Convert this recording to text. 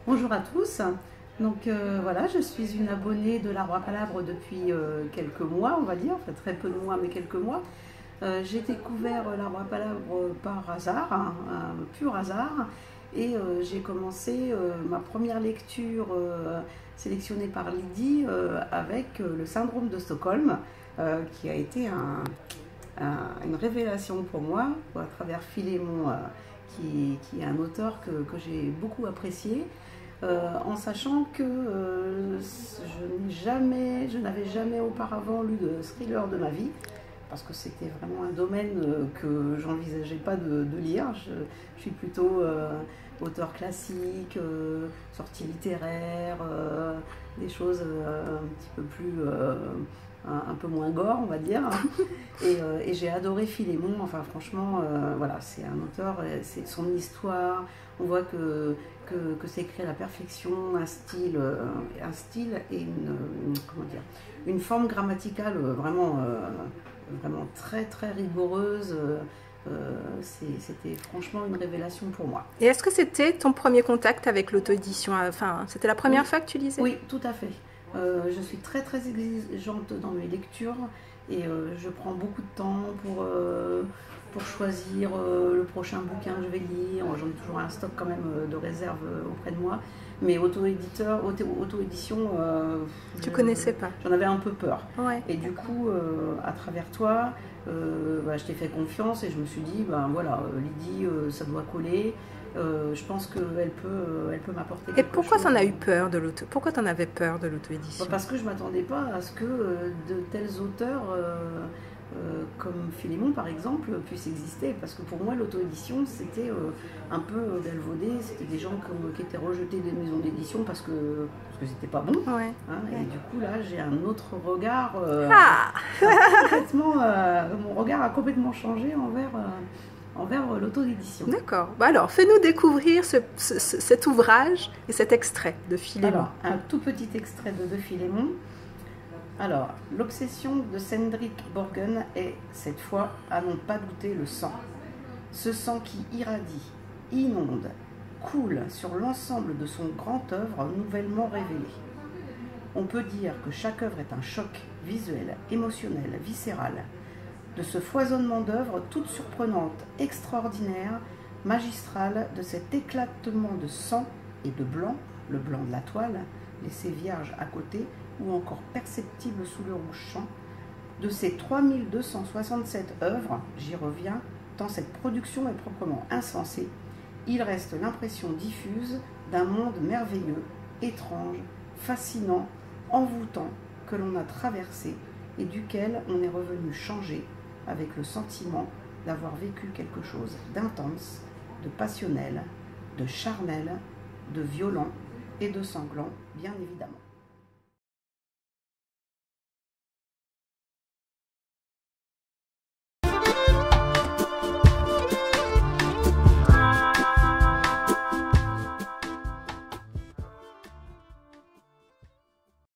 Bonjour à tous, donc voilà, je suis une abonnée de l'Arbre à Palabres depuis quelques mois, on va dire, enfin très peu de mois mais quelques mois. J'ai découvert l'Arbre à Palabres par hasard, un pur hasard, et j'ai commencé ma première lecture sélectionnée par Lydie avec le syndrome de Stockholm, qui a été une révélation pour moi, à travers Philémon, qui est un auteur que j'ai beaucoup apprécié. En sachant que je n'avais jamais auparavant lu de thriller de ma vie, parce que c'était vraiment un domaine que j'envisageais pas de lire. Je suis plutôt auteur classique, sortie littéraire, des choses un petit peu plus, un peu moins gore, on va dire. Et j'ai adoré Philémon. Enfin, franchement, voilà, c'est un auteur, c'est son histoire. On voit que c'est écrit à la perfection, un style et une forme grammaticale vraiment très très rigoureuse. C'était franchement une révélation pour moi. Et est-ce que c'était ton premier contact avec l'auto-édition? Enfin, c'était la première fois que tu lisais? Oui, tout à fait. Je suis très très exigeante dans mes lectures et je prends beaucoup de temps pour choisir le prochain bouquin que je vais lire. J'en ai toujours un stock quand même de réserve auprès de moi. Mais auto-édition, tu connaissais pas? J'en avais un peu peur. Ouais. Et du coup, à travers toi, je t'ai fait confiance et je me suis dit, ben voilà, Lydie, ça doit coller. Je pense qu'elle peut m'apporter quelque chose. Et pourquoi tu en as eu peur de l'auto? Pourquoi tu en avais peur de l'auto-édition? Parce que je ne m'attendais pas à ce que de tels auteurs comme Philémon par exemple puissent exister. Parce que pour moi l'auto-édition c'était un peu galvaudé, c'était des gens qui étaient rejetés des maisons d'édition parce que c'était pas bon. Ouais. Hein, et du coup là j'ai un autre regard. Mon regard a complètement changé envers l'auto-édition. D'accord. Bah alors, fais-nous découvrir cet ouvrage et cet extrait de Philémon. Alors, un tout petit extrait de Philémon. Alors, l'obsession de Cendric Borgen est, cette fois, à n'en pas douter, le sang. Ce sang qui irradie, inonde, coule sur l'ensemble de son grand œuvre nouvellement révélé. On peut dire que chaque œuvre est un choc visuel, émotionnel, viscéral, de ce foisonnement d'œuvres toutes surprenantes, extraordinaires, magistrales, de cet éclatement de sang et de blanc, le blanc de la toile, laissé vierge à côté, ou encore perceptible sous le rouge champ, de ces 3267 œuvres, j'y reviens, tant cette production est proprement insensée, il reste l'impression diffuse d'un monde merveilleux, étrange, fascinant, envoûtant, que l'on a traversé et duquel on est revenu changer avec le sentiment d'avoir vécu quelque chose d'intense, de passionnel, de charnel, de violent et de sanglant, bien évidemment.